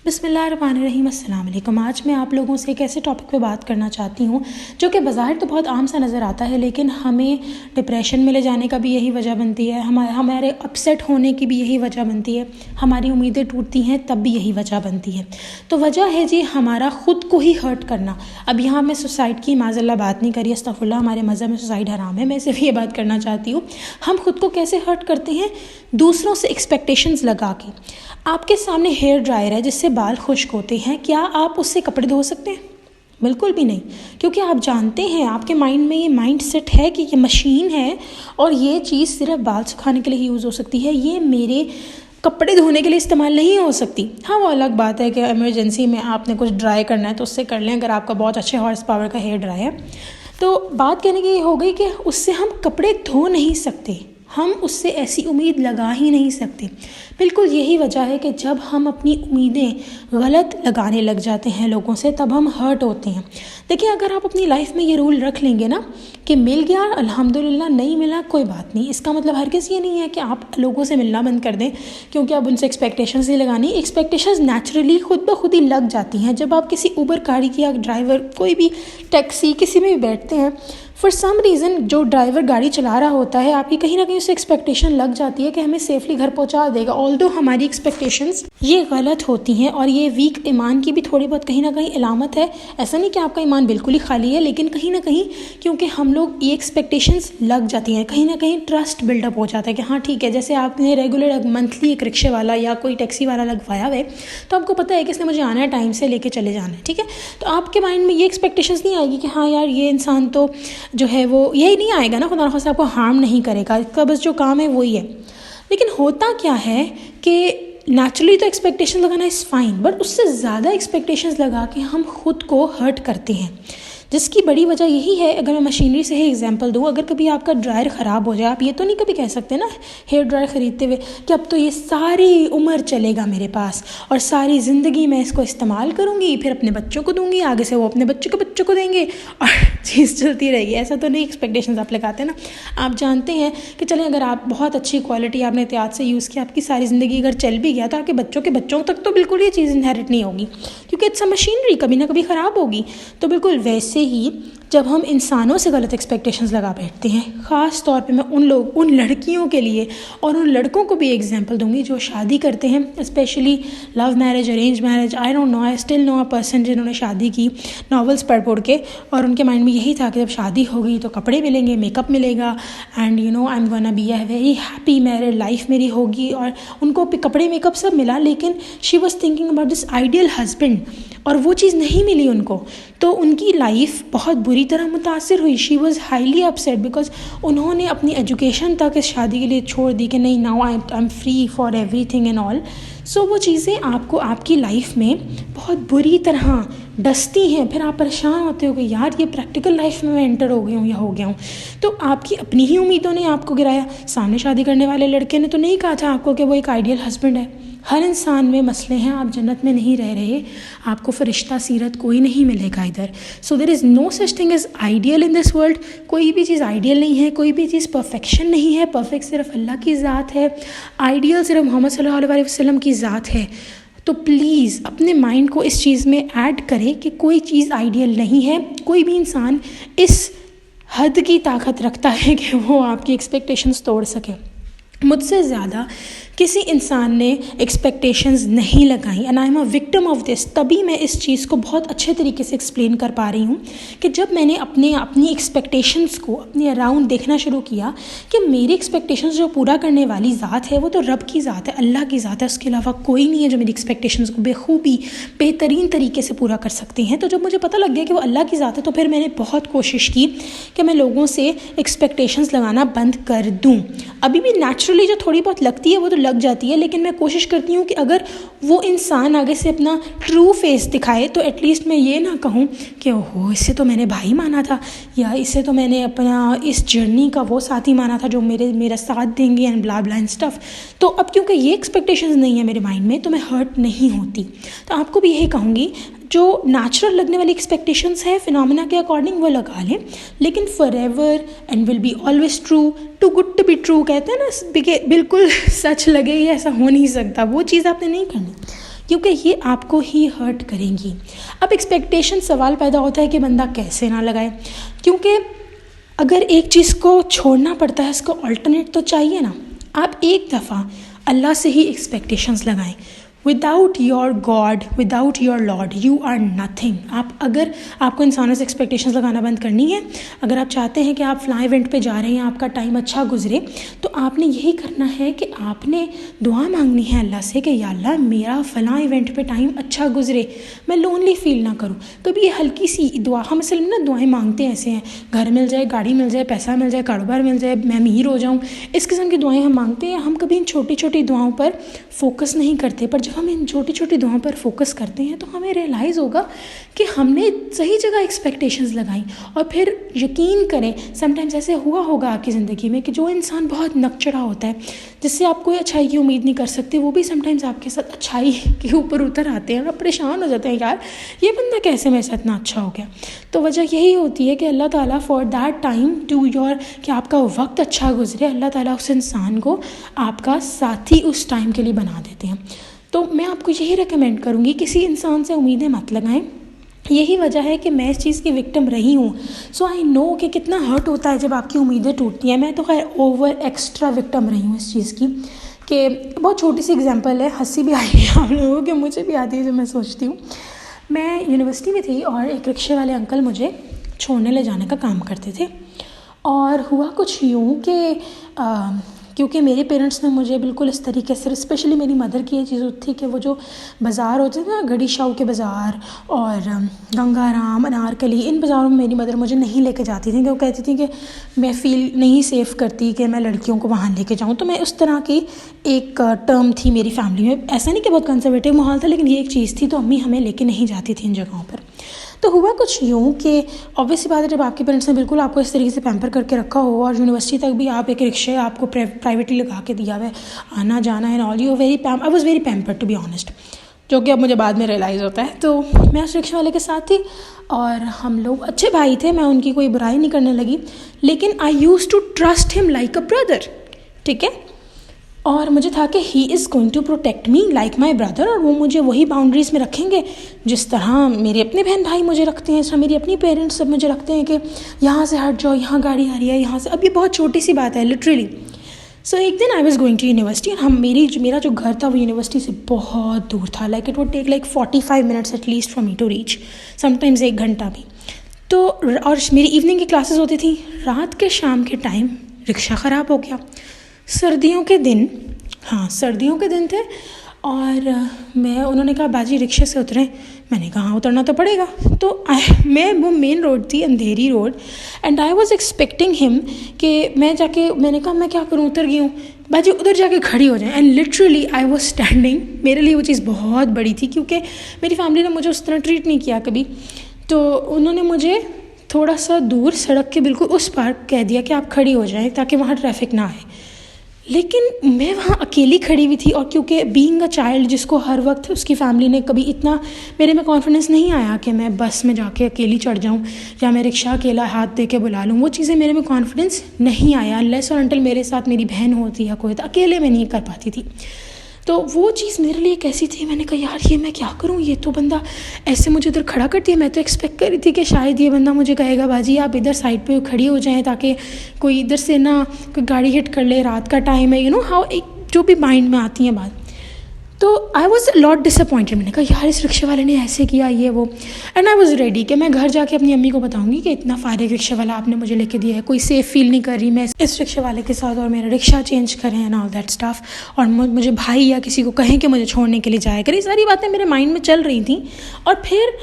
बिस्मिल्लाहिर्रहमानिर्रहीम, अस्सलाम वालेकुम। आज मैं आप लोगों से एक ऐसे टॉपिक पे बात करना चाहती हूँ जो कि बज़ाहिर तो बहुत आम सा नज़र आता है, लेकिन हमें डिप्रेशन में ले जाने का भी यही वजह बनती है, हमारे अपसेट होने की भी यही वजह बनती है, हमारी उम्मीदें टूटती हैं तब भी यही वजह बनती है। तो वजह है जी हमारा ख़ुद को ही हर्ट करना। अब यहाँ मैं सुसाइड की माज़अल्लाह बात नहीं करी, अस्तग़फिरुल्लाह, हमारे मज़हब में सुसाइड हराम है। मैं सिर्फ ये बात करना चाहती हूँ हम ख़ुद को कैसे हर्ट करते हैं, दूसरों से एक्सपेक्टेशंस लगा के। आपके सामने हेयर ड्रायर है जिससे बाल खुश्क होते हैं, क्या आप उससे कपड़े धो सकते हैं? बिल्कुल भी नहीं, क्योंकि आप जानते हैं, आपके माइंड में ये माइंड सेट है कि ये मशीन है और ये चीज़ सिर्फ बाल सुखाने के लिए ही यूज़ हो सकती है, ये मेरे कपड़े धोने के लिए इस्तेमाल नहीं हो सकती। हाँ, वो अलग बात है कि इमरजेंसी में आपने कुछ ड्राई करना है तो उससे कर लें, अगर आपका बहुत अच्छे हॉर्स पावर का हेयर ड्राई है। तो बात कहने की ये हो गई कि उससे हम कपड़े धो नहीं सकते, हम उससे ऐसी उम्मीद लगा ही नहीं सकते। बिल्कुल यही वजह है कि जब हम अपनी उम्मीदें गलत लगाने लग जाते हैं लोगों से, तब हम हर्ट होते हैं। देखिए, अगर आप अपनी लाइफ में ये रूल रख लेंगे ना कि मिल गया अल्हम्दुलिल्लाह, नहीं मिला कोई बात नहीं, इसका मतलब हरगिज़ ये नहीं है कि आप लोगों से मिलना बंद कर दें क्योंकि आप उनसे एक्सपेक्टेशंस नहीं लगानी। एक्सपेक्टेशंस नेचुरली खुद ब खुद ही लग जाती हैं। जब आप किसी उबर गाड़ी की या ड्राइवर, कोई भी टैक्सी, किसी में भी बैठते हैं, फॉर सम रीज़न जो ड्राइवर गाड़ी चला रहा होता है, आपकी कहीं ना कहीं उससे एक्सपेक्टेशन लग जाती है कि हमें सेफली घर पहुंचा देगा। ऑल्दो हमारी एक्सपेक्टेशंस ये गलत होती हैं और ये वीक ईमान की भी थोड़ी बहुत कहीं ना कहीं अलामत है। ऐसा नहीं कि आपका ईमान बिल्कुल ही खाली है, लेकिन कहीं ना कहीं क्योंकि हम लोग ये एक्सपेक्टेशंस लग जाती हैं, कहीं ना कहीं ट्रस्ट बिल्डअप हो जाता है कि हाँ ठीक है, जैसे आपने रेगुलर मंथली एक रिक्शे वाला या कोई टैक्सी वाला लगवाया हुआ है तो आपको पता है कि इसने मुझे आना है, टाइम से लेके चले जाना है, ठीक है। तो आपके माइंड में ये एक्सपेक्टेशंस नहीं आएगी कि हाँ यार ये इंसान तो जो है वो यही नहीं आएगा ना, खुदा न खास्ता आपको हार्म नहीं करेगा, इसका बस जो काम है वही है। लेकिन होता क्या है कि नेचुरली तो एक्सपेक्टेशन लगाना इज़ फाइन, बट उससे ज़्यादा एक्सपेक्टेशंस लगा के हम खुद को हर्ट करते हैं, जिसकी बड़ी वजह यही है। अगर मैं मशीनरी से ही एग्जांपल दूँ, अगर कभी आपका ड्रायर ख़राब हो जाए, आप ये तो नहीं कभी कह सकते ना हेयर ड्रायर ख़रीदते हुए कि अब तो ये सारी उम्र चलेगा मेरे पास और सारी ज़िंदगी मैं इसको इस्तेमाल करूँगी, फिर अपने बच्चों को दूँगी, आगे से वो अपने बच्चों को देंगे और चीज़ चलती रहेगी। ऐसा तो नहीं एक्सपेक्टेशंस आप लगाते ना। आप जानते हैं कि चलें, अगर आप बहुत अच्छी क्वालिटी आपने एहतियात से यूज़ किया, आपकी सारी ज़िंदगी अगर चल भी गया तो आपके बच्चों तक तो बिल्कुल ये चीज़ इनहेरिट नहीं होगी, क्योंकि इट्स अ मशीनरी, कभी ना कभी ख़राब होगी। तो बिल्कुल वैसे ही जब हम इंसानों से गलत एक्सपेक्टेशंस लगा बैठते हैं, ख़ास तौर पे मैं उन लड़कियों के लिए और उन लड़कों को भी एग्जांपल दूंगी जो शादी करते हैं, specially love marriage, arrange marriage. I don't know, I still know a person जिन्होंने शादी की नॉवेल्स पढ़ के, और उनके माइंड में यही था कि जब शादी होगी तो कपड़े मिलेंगे, मेकअप मिलेगा, and you know I am gonna be a very happy married life मेरी होगी। और उनको कपड़े मेकअप सब मिला, लेकिन she was thinking about this ideal husband, और वो चीज़ नहीं मिली उनको। तो उनकी लाइफ बहुत बुरी तरह मुतासिर हुई। She was highly upset because उन्होंने अपनी एजुकेशन तक इस शादी के लिए छोड़ दी कि नहीं, now I am free for everything and all. So वो चीज़ें आपको आपकी लाइफ में बहुत बुरी तरह डसती हैं। फिर आप परेशान होते हो कि यार ये प्रैक्टिकल लाइफ में मैं एंटर हो गई हूँ या हो गया हूँ। तो आपकी अपनी ही उम्मीदों ने आपको गिराया। सामने शादी करने वाले लड़के ने तो नहीं कहा था आपको कि वो एक आइडियल हस्बैंड है। हर इंसान में मसले हैं, आप जन्नत में नहीं रह रहे, आपको फरिश्ता सीरत कोई नहीं मिलेगा इधर। So there is no such thing as ideal in this world. कोई भी चीज़ आइडियल नहीं है, कोई भी चीज़ परफेक्शन नहीं है। परफेक्ट सिर्फ अल्लाह की ज़ात है, आइडियल सिर्फ मोहम्मद सल्लल्लाहु अलैहि वसल्लम की ज़ात है। तो प्लीज़ अपने माइंड को इस चीज़ में ऐड करें कि कोई चीज़ आइडियल नहीं है। कोई भी इंसान इस हद की ताकत रखता है कि वो आपकी एक्सपेक्टेशंस तोड़ सके। मुझसे ज़्यादा किसी इंसान ने एक्सपेक्टेशंस नहीं लगाई, and I am a victim of this. तभी मैं इस चीज़ को बहुत अच्छे तरीके से एक्सप्लेन कर पा रही हूँ कि जब मैंने अपनी एक्सपेक्टेशंस को अपने अराउंड देखना शुरू किया कि मेरी एक्सपेक्टेशंस जो पूरा करने वाली ज़ात है वो तो रब की ज़ात है, अल्लाह की ज़ात है, उसके अलावा कोई नहीं है जो मेरी एक्सपेक्टेशंस को बेखूबी बेहतरीन तरीके से पूरा कर सकते हैं। तो जब मुझे पता लग गया कि वो अल्लाह की ज़ात है, तो फिर मैंने बहुत कोशिश की कि मैं लोगों से एक्सपेक्टेशंस लगाना बंद कर दूँ। अभी भी नेचुरली जो थोड़ी बहुत लगती है वो तो लग जाती है, लेकिन मैं कोशिश करती हूँ कि अगर वो इंसान आगे से अपना ट्रू फेस दिखाए तो एटलीस्ट मैं ये ना कहूँ कि ओहो इससे तो मैंने भाई माना था, या इससे तो मैंने अपना इस जर्नी का वो साथी माना था जो मेरा साथ देंगे and blah blah and stuff. तो अब क्योंकि ये एक्सपेक्टेशंस नहीं है मेरे माइंड में, तो मैं हर्ट नहीं होती। तो आपको भी यही कहूँगी, जो नेचुरल लगने वाली एक्सपेक्टेशंस है फिनोमेना के अकॉर्डिंग वो लगा लें, लेकिन forever and will be always true, too good to be true कहते हैं ना, बिल्कुल सच लगे ये ऐसा हो नहीं सकता, वो चीज़ आपने नहीं करनी। क्योंकि ये आपको ही हर्ट करेंगी। अब एक्सपेक्टेशन सवाल पैदा होता है कि बंदा कैसे ना लगाए, क्योंकि अगर एक चीज़ को छोड़ना पड़ता है उसको अल्टरनेट तो चाहिए ना। आप एक दफ़ा अल्लाह से ही एक्सपेक्टेशंस लगाएं। Without your God, without your Lord, you are nothing. आप अगर आपको इंसानों से एक्सपेक्टेशंस लगाना बंद करनी है, अगर आप चाहते हैं कि आप फ़लाँ इवेंट पे जा रहे हैं, आपका टाइम अच्छा गुजरे, तो आपने यही करना है कि आपने दुआ मांगनी है अल्लाह से कि या अल्लाह मेरा फ़लाँ इवेंट पे टाइम अच्छा गुजरे, मैं लोनली फ़ील ना करूँ। कभी ये हल्की सी दुआ, हम असल में ना दुआएं मांगते ऐसे हैं, घर मिल जाए, गाड़ी मिल जाए, पैसा मिल जाए, कारोबार मिल जाए, मैं अमीर हो जाऊँ, इस किस्म की दुआएं हम मांगते हैं। हम कभी इन छोटी छोटी दुआओं पर फोकस नहीं करते, पर हम इन छोटी छोटी दुआओं पर फोकस करते हैं तो हमें रियलाइज़ होगा कि हमने सही जगह एक्सपेक्टेशंस लगाई। और फिर यकीन करें, समटाइम्स ऐसे हुआ होगा आपकी ज़िंदगी में कि जो इंसान बहुत नकचढ़ा होता है, जिससे आप कोई अच्छाई की उम्मीद नहीं कर सकते, वो भी समटाइम्स आपके साथ अच्छाई के ऊपर उतर आते हैं। आप परेशान हो जाते हैं, यार ये बंदा कैसे मेरे साथ इतना अच्छा हो गया। तो वजह यही होती है कि अल्लाह ताला for that time to your, कि आपका वक्त अच्छा गुजरे, अल्लाह ताला उस इंसान को आपका साथी उस टाइम के लिए बना देते हैं। तो मैं आपको यही रिकमेंड करूँगी, किसी इंसान से उम्मीदें मत लगाएं। यही वजह है कि मैं इस चीज़ की विक्टिम रही हूँ, सो आई नो कि कितना हर्ट होता है जब आपकी उम्मीदें टूटती हैं। मैं तो खैर ओवर एक्स्ट्रा विक्टिम रही हूँ इस चीज़ की। कि बहुत छोटी सी एग्जांपल है, हंसी भी आई है आप लोगों को, मुझे भी आती है जब मैं सोचती हूँ। मैं यूनिवर्सिटी में थी और एक रिक्शे वाले अंकल मुझे छोड़ने ले जाने का काम करते थे। और हुआ कुछ यूँ कि क्योंकि मेरे पेरेंट्स ने मुझे बिल्कुल इस तरीके से, स्पेशली मेरी मदर की ये चीज़ थी कि वो जो बाज़ार होते थे ना, गढ़ी शाहू के बाज़ार और गंगाराम, अनारकली, इन बाज़ारों में मेरी मदर मुझे नहीं लेके जाती थी, क्योंकि वो कहती थी कि मैं फ़ील नहीं सेफ़ करती कि मैं लड़कियों को वहाँ लेके जाऊँ। तो मैं उस तरह की एक टर्म थी मेरी फैमिली में। ऐसा नहीं कि बहुत कंजर्वेटिव माहौल था, लेकिन ये एक चीज़ थी, तो अम्मी हमें लेके नहीं जाती थी इन जगहों पर। तो हुआ कुछ यूँ कि ऑब्वियसली बात है, जब आपके पेरेंट्स ने बिल्कुल आपको इस तरीके से पैम्पर करके रखा हो और यूनिवर्सिटी तक भी आप एक रिक्शे आपको प्राइवेटली लगा के दिया हुआ है, आना जाना and all, you very I was very pampered to be honest, जो कि अब मुझे बाद में रियलाइज़ होता है। तो मैं उस रिक्शे वाले के साथ थी और हम लोग अच्छे भाई थे, मैं उनकी कोई बुराई नहीं करने लगी, लेकिन I used to trust him like a brother, ठीक है। और मुझे था कि he is going to protect me like my brother, और वो मुझे वही बाउंड्रीज़ में रखेंगे जिस तरह मेरे अपने बहन भाई मुझे रखते हैं, इस तरह मेरी अपनी पेरेंट्स सब मुझे रखते हैं कि यहाँ से हट जाओ, यहाँ गाड़ी आ रही है, यहाँ से। अब ये बहुत छोटी सी बात है लिटरली। सो एक दिन I was going to university, और मेरा जो घर था वो यूनिवर्सिटी से बहुत दूर था, like it would take like 45 minutes at least for me to reach, sometimes 1 घंटा भी। तो और मेरी इवनिंग की क्लासेस होती थी। रात के शाम के टाइम रिक्शा ख़राब हो गया, सर्दियों के दिन, हाँ सर्दियों के दिन थे, और उन्होंने कहा बाजी रिक्शे से उतरें। मैंने कहा हाँ उतरना तो पड़ेगा। तो वो मेन रोड थी, Andheri road, and I was expecting him कि मैंने कहा मैं क्या करूँ, उतर गई हूँ, बाजी उधर जाके खड़ी हो जाए। And literally I was standing. मेरे लिए वो चीज़ बहुत बड़ी थी, क्योंकि मेरी फैमिली ने मुझे उस तरह ट्रीट नहीं किया कभी। तो उन्होंने मुझे थोड़ा सा दूर सड़क के बिल्कुल उस पार कह दिया कि आप खड़ी हो जाएं ताकि वहाँ ट्रैफिक ना आए। लेकिन मैं वहाँ अकेली खड़ी हुई थी, और क्योंकि बीइंग अ चाइल्ड जिसको हर वक्त उसकी फैमिली ने कभी इतना, मेरे में कॉन्फिडेंस नहीं आया कि मैं बस में जाके अकेली चढ़ जाऊँ या मैं रिक्शा अकेला हाथ दे के बुला लूँ, वो चीज़ें मेरे में कॉन्फिडेंस नहीं आया अनलेस और अनटिल मेरे साथ मेरी बहन होती या कोई, तो अकेले मैं नहीं कर पाती थी। तो वो चीज़ मेरे लिए कैसी थी, मैंने कहा यार ये मैं क्या करूँ, ये तो बंदा ऐसे मुझे इधर खड़ा कर दिया। मैं तो एक्सपेक्ट कर रही थी कि शायद ये बंदा मुझे कहेगा बाजी आप इधर साइड पे खड़ी हो जाएं ताकि कोई इधर से ना कोई गाड़ी हिट कर ले, रात का टाइम है, यू नो हाउ, जो भी माइंड में आती है बात। तो आई वॉज लॉट डिसअपॉइंटेड। मैंने कहा यार इस रिक्शे वाले ने ऐसे किया ये वो, एंड आई वॉज रेडी कि मैं घर जाके अपनी अम्मी को बताऊंगी कि इतना फायदे रिक्शे वाला आपने मुझे लेके दिया है, कोई सेफ़ फील नहीं कर रही मैं इस रिक्शे वाले के साथ, और मेरा रिक्शा चेंज करें एंड ऑल दैट स्टफ, और मुझे भाई या किसी को कहें कि मुझे छोड़ने के लिए जाया करें। सारी बातें मेरे माइंड में चल रही थी। और फिर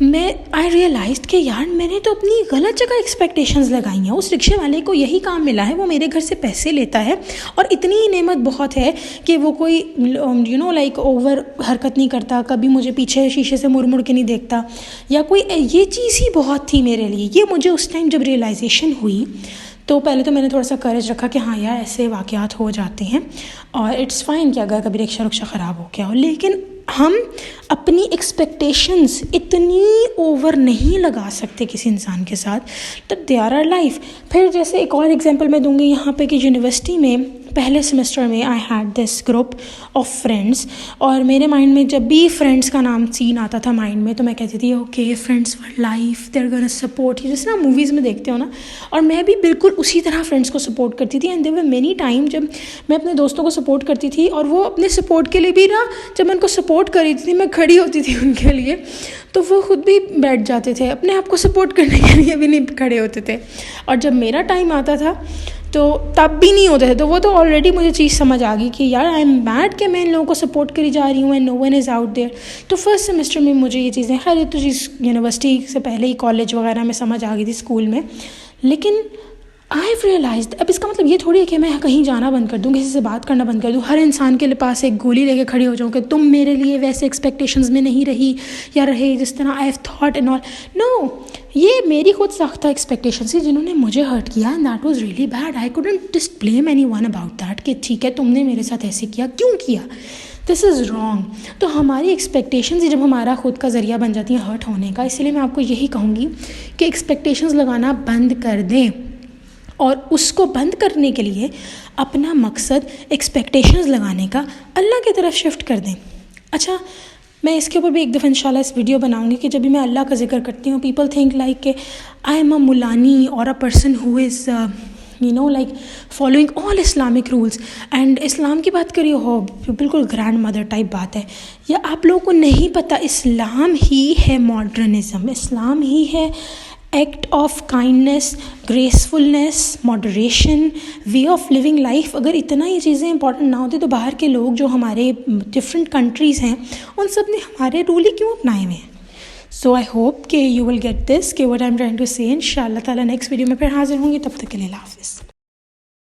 आई रियलाइज्ड कि यार मैंने तो अपनी गलत जगह एक्सपेक्टेशंस लगाई हैं। उस रिक्शे वाले को यही काम मिला है, वो मेरे घर से पैसे लेता है, और इतनी ही नेमत बहुत है कि वो कोई यू नो लाइक ओवर हरकत नहीं करता, कभी मुझे पीछे शीशे से मुड़ मुड़ के नहीं देखता, या कोई ये चीज़ ही बहुत थी मेरे लिए। ये मुझे उस टाइम जब रियलाइजेशन हुई तो पहले तो मैंने थोड़ा सा करेज रखा कि हाँ यार ऐसे वाक़यात हो जाते हैं और इट्स फ़ाइन कि अगर कभी रिक्शा ख़राब हो गया हो। लेकिन हम अपनी एक्सपेक्टेशंस इतनी ओवर नहीं लगा सकते किसी इंसान के साथ, तब दे आर आर लाइफ। फिर जैसे एक और एग्जांपल मैं दूंगी यहाँ पे कि यूनिवर्सिटी में पहले सेमेस्टर में I had this group of friends, और मेरे माइंड में जब भी फ्रेंड्स का नाम सीन आता था माइंड में, तो मैं कहती थी okay friends for life, they are gonna support you, जैसे ना मूवीज़ में देखते हो ना। और मैं भी बिल्कुल उसी तरह फ्रेंड्स को सपोर्ट करती थी। And there were many time जब मैं अपने दोस्तों को सपोर्ट करती थी, और वो अपने सपोर्ट के लिए भी ना, जब मैं उनको सपोर्ट कर रही थी, मैं खड़ी होती थी उनके लिए, तो वो खुद भी बैठ जाते थे, अपने आप को सपोर्ट करने के लिए भी नहीं खड़े होते थे। और जब मेरा टाइम आता था तो तब भी नहीं होते थे। तो वो तो ऑलरेडी मुझे चीज़ समझ आ गई कि यार आई एम बैड कि मैं इन लोगों को सपोर्ट करी जा रही हूँ and no one is out there. तो फर्स्ट सेमेस्टर में मुझे ये चीज़ें, खैर ये तो चीज़ यूनिवर्सिटी से पहले ही कॉलेज वगैरह में समझ आ गई थी, स्कूल में। लेकिन आई हैव रियलाइज्ड, अब इसका मतलब ये थोड़ी है कि मैं कहीं जाना बंद कर दूँ, किसी से बात करना बंद कर दूँ, हर इंसान के पास एक गोली लेके खड़ी हो जाऊँ कि तुम मेरे लिए वैसे एक्सपेक्टेशंस में नहीं रही या रहे जिस तरह I have thought and all. No, ये मेरी खुद साख्ता एक्सपेक्टेशन थी जिन्होंने मुझे हर्ट किया, and that was really bad. I couldn't just blame anyone about that कि ठीक है तुमने मेरे साथ ऐसे किया, क्यों किया, दिस इज़ रॉन्ग। तो हमारी एक्सपेक्टेशंस ही जब हमारा खुद का ज़रिया बन जाती हैं हर्ट होने का, इसलिए मैं आपको यही कहूँगी कि एक्सपेक्टेशंस लगाना बंद कर दें, और उसको बंद करने के लिए अपना मकसद एक्सपेक्टेशंस लगाने का अल्लाह की तरफ शिफ्ट कर दें। अच्छा, मैं इसके ऊपर भी एक दफ़ा इंशाल्लाह इस वीडियो बनाऊंगी कि जब भी मैं अल्लाह का जिक्र करती हूँ, पीपल थिंक लाइक कि आई एम अ मुलानी और a person who is you know like following all Islamic rules, and Islam की बात करिए हो बिल्कुल ग्रैंड मदर टाइप बात है। या आप लोगों को नहीं पता, इस्लाम ही है मॉडर्निज़म, इस्लाम ही है act of kindness, gracefulness, moderation, way of living life. अगर इतना ये चीज़ें इंपॉर्टेंट ना होती तो बाहर के लोग जो हमारे डिफरेंट कंट्रीज़ हैं उन सब ने हमारे रूल ही क्यों अपनाए हुए हैं। सो आई होप कि यू विल गेट दिस कि what I am trying to say. इंशाअल्लाह ताला नेक्स्ट वीडियो में फिर हाजिर होंगी, तब तक के लिए अल्लाह हाफ़िज़।